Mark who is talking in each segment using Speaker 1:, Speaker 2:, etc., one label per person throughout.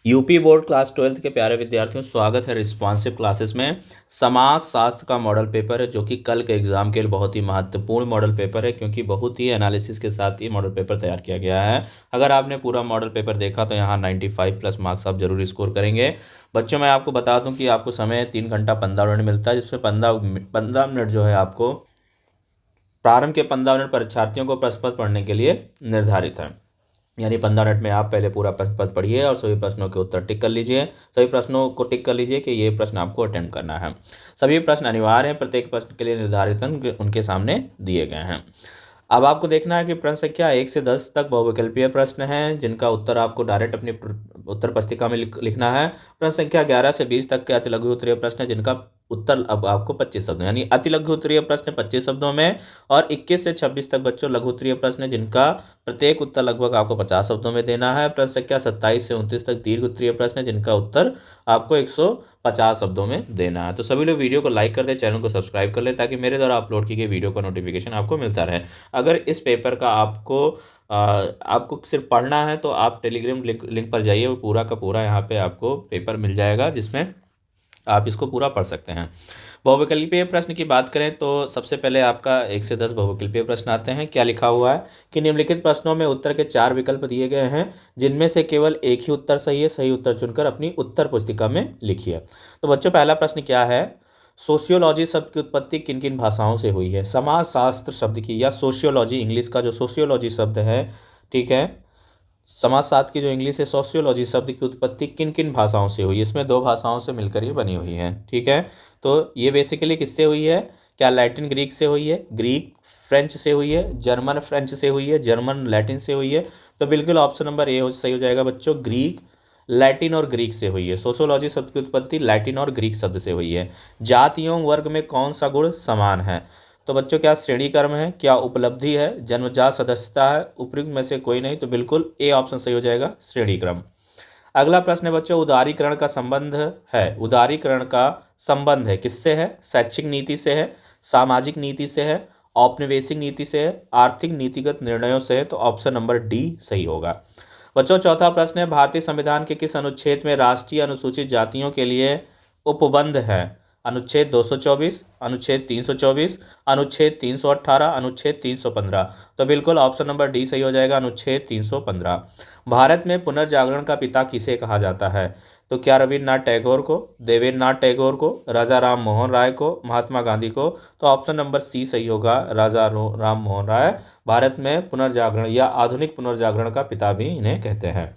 Speaker 1: UP board class 12th के प्यारे विद्यार्थियों, स्वागत है रिस्पॉन्सिव क्लासेस में। समाज शास्त्र का मॉडल पेपर है जो कि कल के एग्जाम के लिए बहुत ही महत्वपूर्ण मॉडल पेपर है, क्योंकि बहुत ही एनालिसिस के साथ ये मॉडल पेपर तैयार किया गया है। अगर आपने पूरा मॉडल पेपर देखा तो यहाँ 95+ मार्क्स आप जरूर स्कोर करेंगे। बच्चों, मैं आपको बता दूं कि आपको समय 3 घंटा 15 मिनट मिलता है, जिसमें 15 मिनट जो है आपको प्रारंभ के 15 मिनट परीक्षार्थियों को प्रश्न पत्र पढ़ने के लिए निर्धारित है। यानी 15 मिनट में आप पहले पूरा प्रश्न पत्र पढ़िए और सभी प्रश्नों के उत्तर टिक कर लीजिए। सभी प्रश्नों को टिक कर लीजिए कि ये प्रश्न आपको अटेम्प्ट करना है। सभी प्रश्न अनिवार्य हैं, प्रत्येक प्रश्न के लिए निर्धारित अंक उनके सामने दिए गए हैं। अब आपको देखना है कि प्रश्न संख्या 1 से 10 तक बहुविकल्पीय प्रश्न हैं, जिनका उत्तर आपको डायरेक्ट अपनी उत्तर पुस्तिका में लिखना है। प्रश्न संख्या 11 से 20 तक के अति लघु उत्तरीय प्रश्न है, जिनका उत्तर अब आपको 25 शब्दों, यानी अति लघु उत्तरीय प्रश्न 25 शब्दों में, और 21 से 26 तक बच्चों लघु उत्तरीय प्रश्न है, जिनका प्रत्येक उत्तर लगभग आपको 50 शब्दों में देना है। प्रश्न संख्या 27 से 29 तक दीर्घ उत्तरीय प्रश्न है, जिनका उत्तर आपको 150 शब्दों में देना है। तो सभी लोग वीडियो को लाइक कर दे, चैनल को सब्सक्राइब कर ले, ताकि मेरे द्वारा अपलोड की गई वीडियो का नोटिफिकेशन आपको मिलता रहे। अगर इस पेपर का आपको सिर्फ पढ़ना है तो आप टेलीग्राम लिंक पर जाइए, वो पूरा का पूरा यहाँ पे आपको पेपर मिल जाएगा, जिसमें आप इसको पूरा पढ़ सकते हैं। बहुविकल्पीय प्रश्न की बात करें तो सबसे पहले आपका 1 से 10 बहुविकल्पीय प्रश्न आते हैं। क्या लिखा हुआ है कि निम्नलिखित प्रश्नों में उत्तर के 4 विकल्प दिए गए हैं, जिनमें से केवल एक ही उत्तर सही है। सही उत्तर चुनकर अपनी उत्तर पुस्तिका में लिखिए। तो बच्चों, पहला प्रश्न क्या है? सोशियोलॉजी शब्द की उत्पत्ति किन किन भाषाओं से हुई है? समाजशास्त्र शब्द की, या सोशियोलॉजी इंग्लिश का जो सोशियोलॉजी शब्द है, ठीक है, समाजशास्त्र की जो इंग्लिश है सोशियोलॉजी शब्द की उत्पत्ति किन किन भाषाओं से हुई है? इसमें 2 भाषाओं से मिलकर ये बनी हुई है, ठीक है। तो ये बेसिकली किससे हुई है? क्या लैटिन ग्रीक से हुई है, ग्रीक फ्रेंच से हुई है, जर्मन फ्रेंच से हुई है, जर्मन लैटिन से हुई है? तो बिल्कुल ऑप्शन नंबर ए सही हो जाएगा बच्चों, ग्रीक, लैटिन और ग्रीक से हुई है। सोशियोलॉजी शब्द की उत्पत्ति लैटिन और ग्रीक शब्द से हुई है। जाति एवं वर्ग में कौन सा गुण समान है? तो बच्चों, क्या श्रेणी क्रम है, क्या उपलब्धि है, जन्मजात सदस्यता है, उपयुक्त में से कोई नहीं? तो बिल्कुल ए ऑप्शन सही हो जाएगा, श्रेणी क्रम। अगला प्रश्न है बच्चों, उदारीकरण का संबंध है। उदारीकरण का संबंध है किससे है? शैक्षिक नीति से है, सामाजिक नीति से है, औपनिवेशिक नीति से है, आर्थिक नीतिगत निर्णयों से है? तो ऑप्शन नंबर डी सही होगा। बच्चों, चौथा प्रश्न है, भारतीय संविधान के किस अनुच्छेद में राष्ट्रीय अनुसूचित जातियों के लिए उपबंध है? अनुच्छेद 224, अनुच्छेद 324, अनुच्छेद 318, अनुच्छेद 315? तो बिल्कुल ऑप्शन नंबर डी सही हो जाएगा, अनुच्छेद 315। भारत में पुनर्जागरण का पिता किसे कहा जाता है? तो क्या रविन्द्रनाथ टैगोर को, देवेंद्रनाथ टैगोर को, राजा राम मोहन राय को, महात्मा गांधी को? तो ऑप्शन नंबर सी सही होगा, राजा राम मोहन राय भारत में पुनर्जागरण या आधुनिक पुनर्जागरण का पिता भी इन्हें कहते हैं।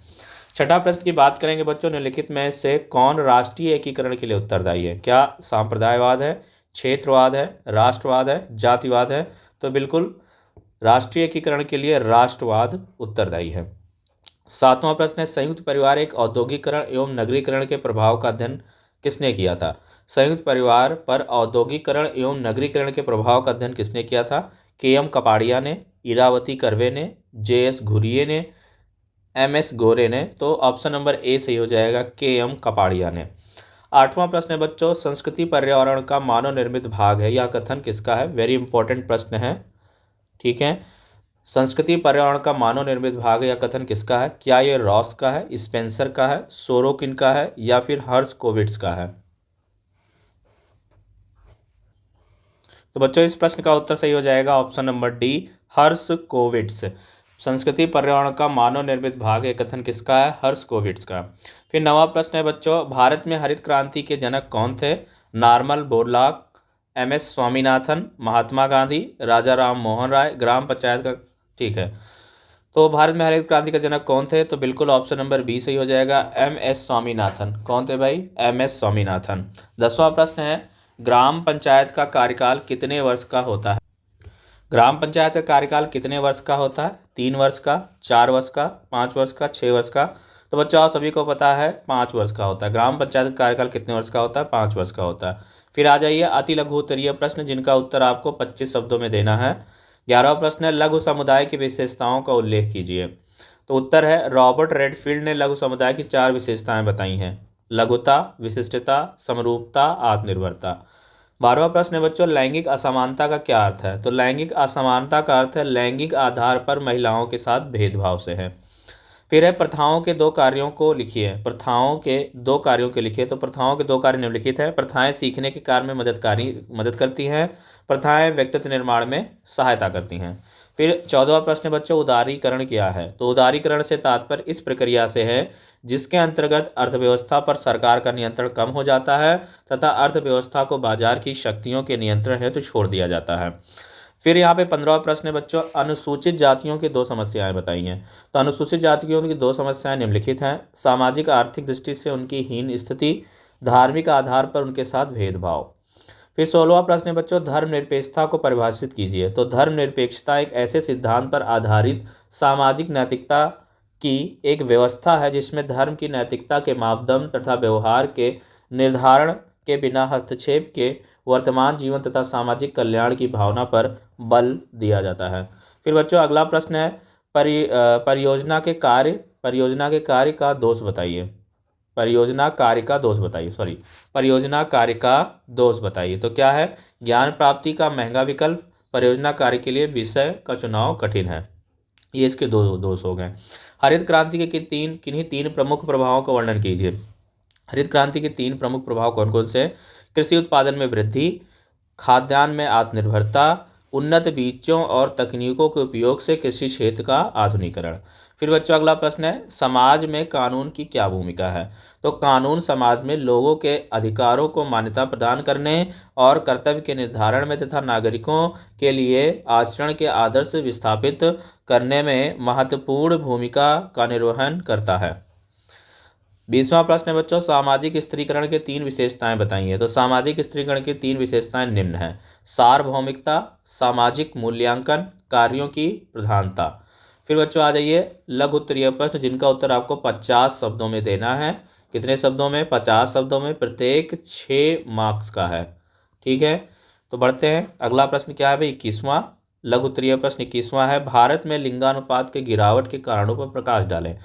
Speaker 1: छठा प्रश्न की बात करेंगे बच्चों, निम्नलिखित में से कौन राष्ट्रीय एकीकरण के लिए उत्तरदायी है? क्या सांप्रदायवाद है, क्षेत्रवाद है, राष्ट्रवाद है, जातिवाद है? तो बिल्कुल राष्ट्रीय एकीकरण के लिए राष्ट्रवाद उत्तरदायी है। सातवां प्रश्न है, संयुक्त परिवार एक औद्योगिकरण एवं नगरीकरण के प्रभाव का अध्ययन किसने किया था? संयुक्त परिवार पर औद्योगिकरण एवं नगरीकरण के प्रभाव का अध्ययन किसने किया था? के.एम. कपाड़िया ने, इरावती कर्वे ने, जे.एस. घुरिये ने, एम.एस. गोरे ने? तो ऑप्शन नंबर ए सही हो जाएगा, के.एम. कपाड़िया ने। आठवां प्रश्न है बच्चों, संस्कृति पर्यावरण का मानव निर्मित भाग है, यह कथन किसका है? वेरी इंपॉर्टेंट प्रश्न है, ठीक है। संस्कृति पर्यावरण का मानव निर्मित भाग है, यह कथन किसका है? क्या ये रॉस का है, स्पेंसर का है, सोरोकिन का है, या फिर हर्शकोविट्ज का है? तो बच्चों, इस प्रश्न का उत्तर सही हो जाएगा, ऑप्शन नंबर डी, हर्शकोविट्ज। संस्कृति पर्यावरण का मानव निर्मित भाग है, कथन किसका है? हर्शकोविट्ज का। फिर नवा प्रश्न है बच्चों, भारत में हरित क्रांति के जनक कौन थे? Norman Borlaug, M S. स्वामीनाथन, महात्मा गांधी, राजा राम मोहन राय, ग्राम पंचायत का, ठीक है। तो भारत में हरित क्रांति के जनक कौन थे? तो बिल्कुल ऑप्शन नंबर बी सही हो जाएगा, एम.एस. स्वामीनाथन। कौन थे भाई? एम.एस. स्वामीनाथन। 10वां प्रश्न है, ग्राम पंचायत का कार्यकाल कितने वर्ष का होता है? ग्राम पंचायत का कार्यकाल कितने वर्ष का होता है? 3 वर्ष का, 4 वर्ष का, 5 वर्ष का, 6 वर्ष का? तो बच्चों, आप सभी को पता है 5 वर्ष का होता है। ग्राम पंचायत का कार्यकाल कितने वर्ष का होता है? 5 वर्ष का होता है। फिर आ जाइए अति लघु उत्तरीय प्रश्न, जिनका उत्तर आपको 25 शब्दों में देना है। 11वां प्रश्न है, लघु समुदाय की विशेषताओं का उल्लेख कीजिए। तो उत्तर है, रॉबर्ट रेडफील्ड ने लघु समुदाय की 4 विशेषताएं बताई हैं: लघुता, विशिष्टता, समरूपता, आत्मनिर्भरता। 12वां प्रश्न है बच्चों, लैंगिक असमानता का क्या अर्थ है? तो लैंगिक असमानता का अर्थ है लैंगिक आधार पर महिलाओं के साथ भेदभाव से है। फिर है प्रथाओं के दो कार्यों को लिखिए। प्रथाओं के दो कार्यों के लिखिए। तो प्रथाओं के दो कार्य निम्नलिखित हैं। प्रथाएं सीखने के कार्य में मदद करती हैं। प्रथाएं व्यक्तित्व निर्माण में सहायता करती हैं। फिर 14वां प्रश्न बच्चों, उदारीकरण क्या है? तो उदारीकरण से तात्पर्य इस प्रक्रिया से है जिसके अंतर्गत अर्थव्यवस्था पर सरकार का नियंत्रण कम हो जाता है तथा अर्थव्यवस्था को बाजार की शक्तियों के नियंत्रण हेतु छोड़ दिया जाता है। फिर यहाँ पे 15वां प्रश्न है बच्चों, अनुसूचित जातियों की दो समस्याएं बताई हैं। तो अनुसूचित जातियों की दो समस्याएं निम्नलिखित हैं। सामाजिक आर्थिक दृष्टि से उनकी हीन स्थिति, धार्मिक आधार पर उनके साथ भेदभाव। फिर 16वां प्रश्न है बच्चों, धर्मनिरपेक्षता को परिभाषित कीजिए। तो धर्मनिरपेक्षता एक ऐसे सिद्धांत पर आधारित सामाजिक नैतिकता की एक व्यवस्था है जिसमें धर्म की नैतिकता के मापदंड तथा व्यवहार के निर्धारण के बिना हस्तक्षेप के वर्तमान जीवन तथा सामाजिक कल्याण की भावना पर बल दिया जाता है। फिर बच्चों अगला प्रश्न है, परियोजना के कार्य का दोष बताइए। परियोजना कार्य का दोष बताइए। तो क्या है? ज्ञान प्राप्ति का महंगा विकल्प, परियोजना कार्य के लिए विषय का चुनाव कठिन है। ये इसके दो दोष हो गए। हरित क्रांति के किन्हीं तीन प्रमुख प्रभावों का वर्णन कीजिए। हरित क्रांति के तीन प्रमुख प्रभाव कौन कौन से? कृषि उत्पादन में वृद्धि, खाद्यान्न में आत्मनिर्भरता, उन्नत बीजों और तकनीकों के उपयोग से कृषि क्षेत्र का आधुनिकीकरण। फिर बच्चों अगला प्रश्न है, समाज में कानून की क्या भूमिका है? तो कानून समाज में लोगों के अधिकारों को मान्यता प्रदान करने और कर्तव्य के निर्धारण में तथा नागरिकों के लिए आचरण के आदर्श विस्थापित करने में महत्वपूर्ण भूमिका का निर्वहन करता है। 20वां प्रश्न है बच्चों, सामाजिक स्त्रीकरण के तीन विशेषताएं बताइए। तो सामाजिक स्त्रीकरण की तीन विशेषताएं निम्न हैं। सार्वभौमिकता, सामाजिक मूल्यांकन, कार्यों की प्रधानता। फिर बच्चों आ जाइए लघु उत्तरीय प्रश्न जिनका उत्तर आपको 50 शब्दों में देना है। कितने शब्दों में? 50 शब्दों में। प्रत्येक 6 मार्क्स का है। ठीक है, तो बढ़ते हैं। अगला प्रश्न क्या है भाई? 21वां लघु उत्तरीय प्रश्न 21वां है, भारत में लिंगानुपात के गिरावट के कारणों पर प्रकाश डालें।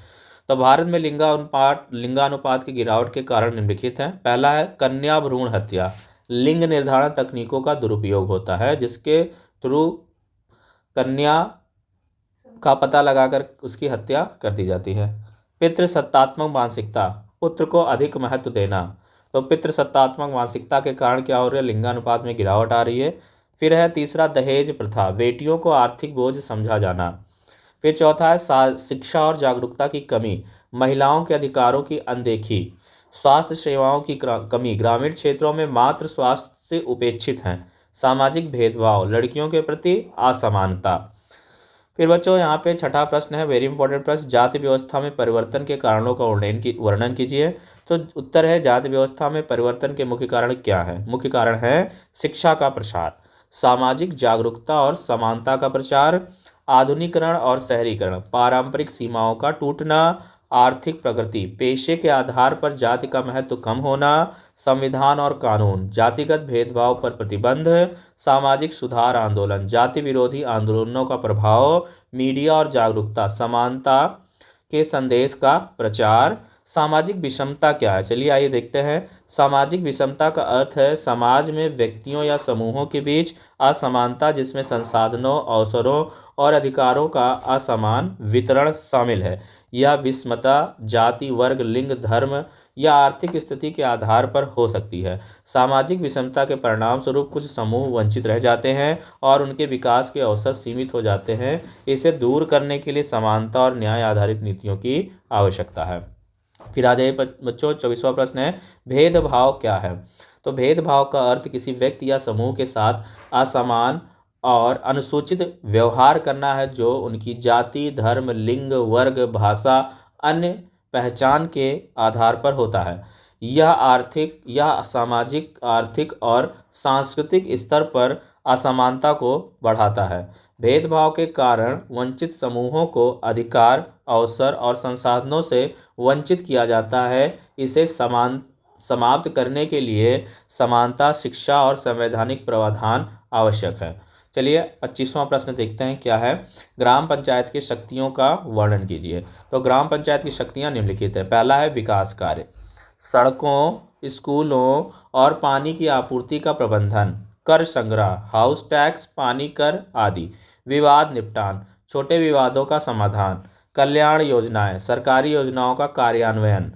Speaker 1: तो भारत में लिंगानुपात की गिरावट के कारण निम्नलिखित हैं। पहला है कन्या भ्रूण हत्या। लिंग निर्धारण तकनीकों का दुरुपयोग होता है जिसके थ्रू कन्या का पता लगाकर उसकी हत्या कर दी जाती है। पितृसत्तात्मक मानसिकता, पुत्र को अधिक महत्व देना। तो पितृसत्तात्मक मानसिकता के कारण क्या हो रहा है? लिंगानुपात में गिरावट आ रही है। फिर है तीसरा दहेज प्रथा, बेटियों को आर्थिक बोझ समझा जाना। फिर चौथा है शिक्षा और जागरूकता की कमी, महिलाओं के अधिकारों की अनदेखी। स्वास्थ्य सेवाओं की कमी, ग्रामीण क्षेत्रों में मातृ स्वास्थ्य से उपेक्षित हैं। सामाजिक भेदभाव, लड़कियों के प्रति असमानता। फिर बच्चों यहाँ पे छठा प्रश्न है, वेरी इंपॉर्टेंट प्रश्न, जाति व्यवस्था में परिवर्तन के कारणों का वर्णन कीजिए। तो उत्तर है जाति व्यवस्था में परिवर्तन के मुख्य कारण क्या है? मुख्य कारण है शिक्षा का प्रसार, सामाजिक जागरूकता और समानता का प्रचार, आधुनिकीकरण और शहरीकरण, पारंपरिक सीमाओं का टूटना, आर्थिक प्रगति, पेशे के आधार पर जाति का महत्व कम होना, संविधान और कानून, जातिगत भेदभाव पर प्रतिबंध, सामाजिक सुधार आंदोलन, जाति विरोधी आंदोलनों का प्रभाव, मीडिया और जागरूकता, समानता के संदेश का प्रचार। सामाजिक विषमता क्या है? चलिए आइए देखते हैं। सामाजिक विषमता का अर्थ है समाज में व्यक्तियों या समूहों के बीच असमानता जिसमें संसाधनों, अवसरों और अधिकारों का असमान वितरण शामिल है। यह विषमता जाति, वर्ग, लिंग, धर्म या आर्थिक स्थिति के आधार पर हो सकती है। सामाजिक विषमता के परिणाम स्वरूप कुछ समूह वंचित रह जाते हैं और उनके विकास के अवसर सीमित हो जाते हैं। इसे दूर करने के लिए समानता और न्याय आधारित नीतियों की आवश्यकता है। फिर आ जाइए बच्चों 24वां प्रश्न है, भेदभाव क्या है? तो भेदभाव का अर्थ किसी व्यक्ति या समूह के साथ असमान और अनुसूचित व्यवहार करना है जो उनकी जाति, धर्म, लिंग, वर्ग, भाषा, अन्य पहचान के आधार पर होता है। यह सामाजिक, आर्थिक और सांस्कृतिक स्तर पर असमानता को बढ़ाता है। भेदभाव के कारण वंचित समूहों को अधिकार, अवसर और संसाधनों से वंचित किया जाता है। इसे समाप्त करने के लिए समानता, शिक्षा और संवैधानिक प्रावधान आवश्यक है। चलिए 25वां प्रश्न देखते हैं क्या है। ग्राम पंचायत की शक्तियों का वर्णन कीजिए। तो ग्राम पंचायत की शक्तियां निम्नलिखित है। पहला है विकास कार्य, सड़कों, स्कूलों और पानी की आपूर्ति का प्रबंधन, कर संग्रह, हाउस टैक्स, पानी कर आदि, विवाद निपटान, छोटे विवादों का समाधान, कल्याण योजनाएं, सरकारी योजनाओं का कार्यान्वयन।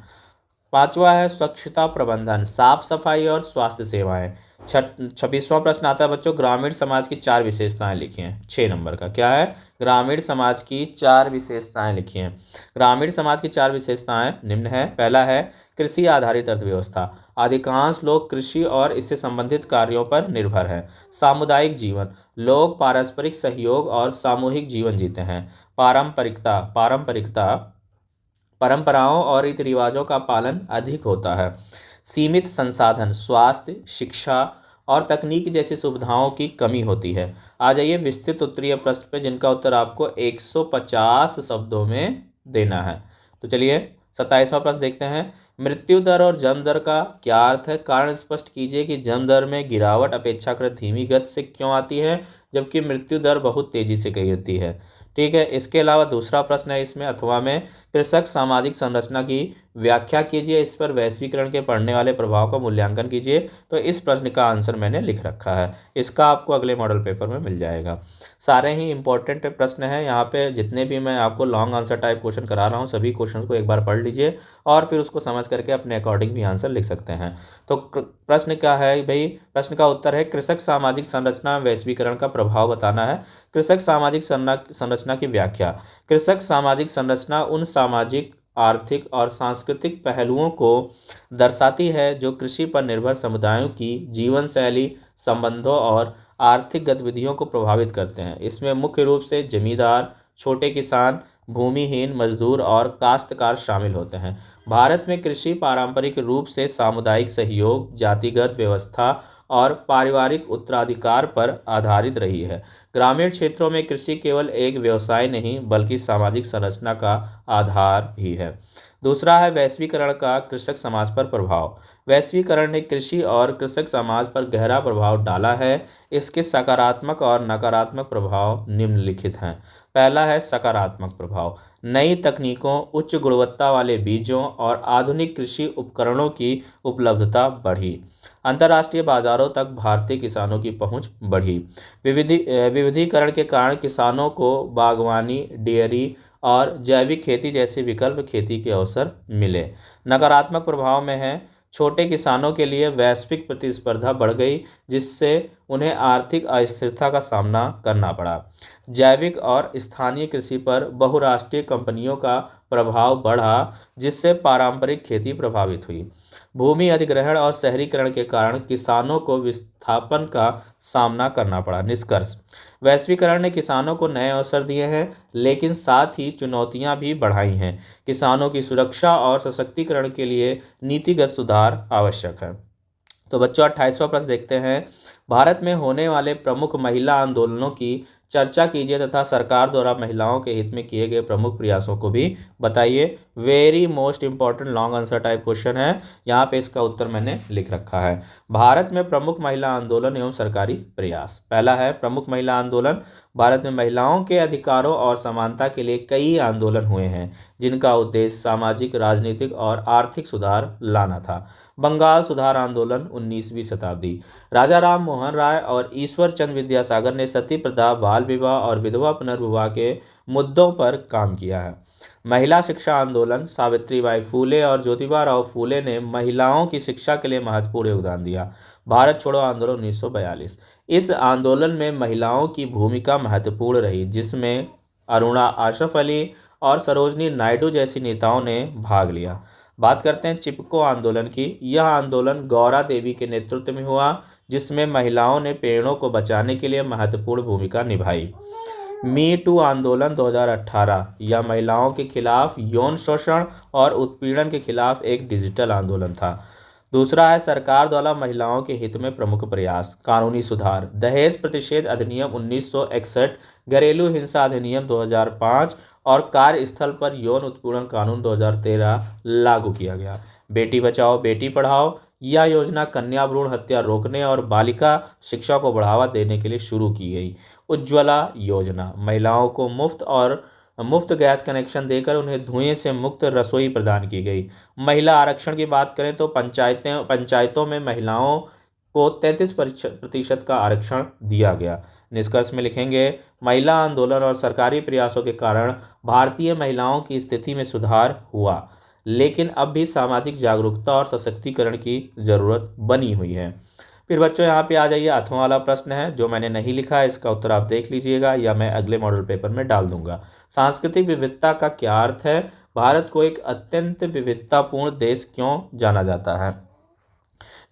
Speaker 1: पांचवा है स्वच्छता प्रबंधन, साफ सफाई और स्वास्थ्य सेवाएं। 26वां प्रश्न आता है बच्चों, ग्रामीण समाज की 4 विशेषताएं लिखिए। 6 नंबर का क्या है, ग्रामीण समाज की 4 विशेषताएं लिखिए। ग्रामीण समाज की 4 विशेषताएं निम्न है। पहला है कृषि आधारित अर्थव्यवस्था, अधिकांश लोग कृषि और इससे संबंधित कार्यों पर निर्भर हैं। सामुदायिक जीवन, लोग पारस्परिक सहयोग और सामूहिक जीवन जीते हैं। पारंपरिकता पारंपरिकता परंपराओं और रीति रिवाजों का पालन अधिक होता है। सीमित संसाधन, स्वास्थ्य, शिक्षा और तकनीक जैसी सुविधाओं की कमी होती है। आ जाइए विस्तृत उत्तरीय प्रश्न पे, जिनका उत्तर आपको 150 शब्दों में देना है। तो चलिए 27वां प्रश्न देखते हैं। मृत्यु दर और जन्म दर का क्या अर्थ है? कारण स्पष्ट कीजिए कि जन्म दर में गिरावट अपेक्षाकृत धीमी गति से क्यों आती है, जबकि मृत्यु दर बहुत तेजी से गिरती है। ठीक है, इसके अलावा दूसरा प्रश्न है इसमें अथवा में, कृषक सामाजिक संरचना की व्याख्या कीजिए, इस पर वैश्वीकरण के पड़ने वाले प्रभाव का मूल्यांकन कीजिए। तो इस प्रश्न का आंसर मैंने लिख रखा है, इसका आपको अगले मॉडल पेपर में मिल जाएगा। सारे ही इंपॉर्टेंट प्रश्न हैं यहाँ पे, जितने भी मैं आपको लॉन्ग आंसर टाइप क्वेश्चन करा रहा हूँ सभी क्वेश्चन को एक बार पढ़ लीजिए और फिर उसको समझ करके अपने अकॉर्डिंग भी आंसर लिख सकते हैं। तो प्रश्न क्या है भाई, प्रश्न का उत्तर है कृषक सामाजिक संरचना में वैश्वीकरण का प्रभाव बताना है। कृषक सामाजिक संरचना की व्याख्या, कृषक सामाजिक संरचना उन सामाजिक, आर्थिक और सांस्कृतिक पहलुओं को दर्शाती है जो कृषि पर निर्भर समुदायों की जीवन शैली, संबंधों और आर्थिक गतिविधियों को प्रभावित करते हैं। इसमें मुख्य रूप से जमींदार, छोटे किसान, भूमिहीन मजदूर और काश्तकार शामिल होते हैं। भारत में कृषि पारंपरिक रूप से सामुदायिक सहयोग, जातिगत व्यवस्था और पारिवारिक उत्तराधिकार पर आधारित रही है। ग्रामीण क्षेत्रों में कृषि केवल एक व्यवसाय नहीं बल्कि सामाजिक संरचना का आधार भी है। दूसरा है वैश्वीकरण का कृषक समाज पर प्रभाव। वैश्वीकरण ने कृषि और कृषक समाज पर गहरा प्रभाव डाला है। इसके सकारात्मक और नकारात्मक प्रभाव निम्नलिखित हैं। पहला है सकारात्मक प्रभाव, नई तकनीकों, उच्च गुणवत्ता वाले बीजों और आधुनिक कृषि उपकरणों की उपलब्धता बढ़ी। अंतर्राष्ट्रीय बाजारों तक भारतीय किसानों की पहुंच बढ़ी। विविधीकरण के कारण किसानों को बागवानी, डेयरी और जैविक खेती जैसे विकल्प खेती के अवसर मिले। नकारात्मक प्रभाव में है, छोटे किसानों के लिए वैश्विक प्रतिस्पर्धा बढ़ गई, जिससे उन्हें आर्थिक अस्थिरता का सामना करना पड़ा। जैविक और स्थानीय कृषि पर बहुराष्ट्रीय कंपनियों का प्रभाव बढ़ा, जिससे पारंपरिक खेती प्रभावित हुई। भूमि अधिग्रहण और शहरीकरण के कारण किसानों को विस्थापन का सामना करना पड़ा। निष्कर्ष, वैश्वीकरण ने किसानों को नए अवसर दिए हैं, लेकिन साथ ही चुनौतियां भी बढ़ाई हैं। किसानों की सुरक्षा और सशक्तिकरण के लिए नीतिगत सुधार आवश्यक है। तो बच्चों 28वां प्रश्न देखते हैं। भारत में होने वाले प्रमुख महिला आंदोलनों की चर्चा कीजिए तथा सरकार द्वारा महिलाओं के हित में किए गए प्रमुख प्रयासों को भी बताइए। Very most important long answer type question है, यहाँ पे इसका उत्तर मैंने लिख रखा है। भारत में प्रमुख महिला आंदोलन एवं सरकारी प्रयास। पहला है प्रमुख महिला आंदोलन। भारत में महिलाओं के अधिकारों और समानता के लिए कई आंदोलन हुए हैं, जिनका उद्देश्य सामाजिक, राजनीतिक और आर्थिक सुधार लाना था। बंगाल सुधार आंदोलन 19वीं शताब्दी, राजा राम मोहन राय और ईश्वर चंद्र विद्यासागर ने सती प्रथा, बाल विवाह और विधवा पुनर्विवाह के मुद्दों पर काम किया है। महिला शिक्षा आंदोलन, सावित्रीबाई फूले और ज्योतिबा राव फूले ने महिलाओं की शिक्षा के लिए महत्वपूर्ण योगदान दिया। भारत छोड़ो आंदोलन 1942, इस आंदोलन में महिलाओं की भूमिका महत्वपूर्ण रही, जिसमें अरुणा आशफ अली और सरोजनी नायडू जैसी नेताओं ने भाग लिया। बात करते हैं चिपको आंदोलन की। यह आंदोलन गौरा देवी के नेतृत्व में हुआ, जिसमें महिलाओं ने पेड़ों को बचाने के लिए महत्वपूर्ण भूमिका निभाई। मी टू आंदोलन 2018, यह महिलाओं के खिलाफ यौन शोषण और उत्पीड़न के खिलाफ एक डिजिटल आंदोलन था। दूसरा है सरकार द्वारा महिलाओं के हित में प्रमुख प्रयास। कानूनी सुधार, दहेज प्रतिषेध अधिनियम 1961, घरेलू हिंसा अधिनियम 2005 और कार्यस्थल पर यौन उत्पीड़न कानून 2013 लागू किया गया। बेटी बचाओ बेटी पढ़ाओ, यह योजना कन्या भ्रूण हत्या रोकने और बालिका शिक्षा को बढ़ावा देने के लिए शुरू की गई। उज्ज्वला योजना, महिलाओं को मुफ्त गैस कनेक्शन देकर उन्हें धुएं से मुक्त रसोई प्रदान की गई। महिला आरक्षण की बात करें तो पंचायतों में महिलाओं को 33% का आरक्षण दिया गया। निष्कर्ष में लिखेंगे, महिला आंदोलन और सरकारी प्रयासों के कारण भारतीय महिलाओं की स्थिति में सुधार हुआ, लेकिन अब भी सामाजिक जागरूकता और सशक्तिकरण की जरूरत बनी हुई है। फिर बच्चों यहाँ पे आ जाइए, 8वां वाला प्रश्न है जो मैंने नहीं लिखा है, इसका उत्तर आप देख लीजिएगा या मैं अगले मॉडल पेपर में डाल दूंगा। सांस्कृतिक विविधता का क्या अर्थ है? भारत को एक अत्यंत विविधतापूर्ण देश क्यों जाना जाता है?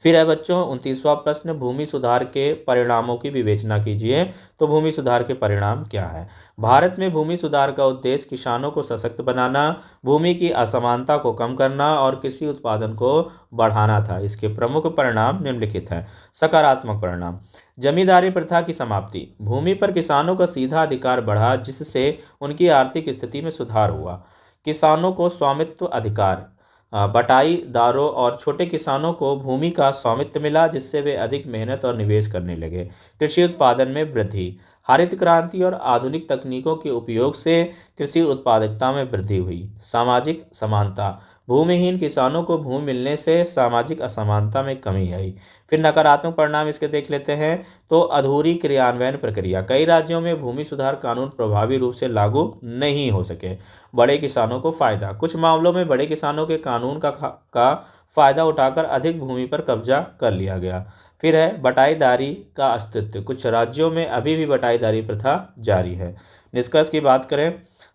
Speaker 1: फिर है बच्चों 29वां प्रश्न, भूमि सुधार के परिणामों की विवेचना कीजिए। तो भूमि सुधार के परिणाम क्या है? भारत में भूमि सुधार का उद्देश्य किसानों को सशक्त बनाना, भूमि की असमानता को कम करना और कृषि उत्पादन को बढ़ाना था। इसके प्रमुख परिणाम निम्नलिखित हैं। सकारात्मक परिणाम, जमींदारी प्रथा की समाप्ति, भूमि पर किसानों का सीधा अधिकार बढ़ा जिससे उनकी आर्थिक स्थिति में सुधार हुआ। किसानों को स्वामित्व अधिकार, बटाईदारों और छोटे किसानों को भूमि का स्वामित्व मिला जिससे वे अधिक मेहनत और निवेश करने लगे। कृषि उत्पादन में वृद्धि, हरित क्रांति और आधुनिक तकनीकों के उपयोग से कृषि उत्पादकता में वृद्धि हुई। सामाजिक समानता, भूमिहीन किसानों को भूमि मिलने से सामाजिक असमानता में कमी आई। फिर नकारात्मक परिणाम इसके देख लेते हैं। तो अधूरी क्रियान्वयन प्रक्रिया, कई राज्यों में भूमि सुधार कानून प्रभावी रूप से लागू नहीं हो सके। बड़े किसानों को फायदा, कुछ मामलों में बड़े किसानों के कानून का फायदा उठाकर अधिक भूमि पर कब्जा कर लिया गया। फिर है बटाईदारी का अस्तित्व, कुछ राज्यों में अभी भी बटाईदारी प्रथा जारी है। निष्कर्ष की बात करें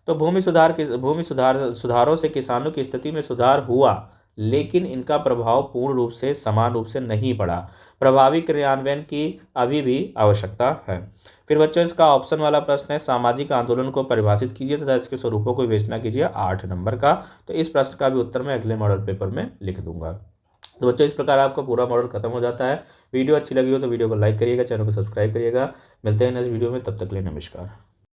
Speaker 1: तो सुधारों से किसानों की स्थिति में सुधार हुआ, लेकिन इनका प्रभाव पूर्ण रूप से समान रूप से नहीं पड़ा। प्रभावी क्रियान्वयन की अभी भी आवश्यकता है। फिर बच्चों इसका ऑप्शन वाला प्रश्न है, सामाजिक आंदोलन को परिभाषित कीजिए तथा इसके स्वरूपों को विवेचना कीजिए, 8 नंबर का। तो इस प्रश्न का भी उत्तर मैं अगले मॉडल पेपर में लिख दूंगा। तो बच्चों इस प्रकार आपका पूरा मॉडल खत्म हो जाता है। वीडियो अच्छी लगी हो तो वीडियो को लाइक करिएगा, चैनल को सब्सक्राइब करिएगा। मिलते हैं नेक्स्ट वीडियो में, तब तक के लिए नमस्कार।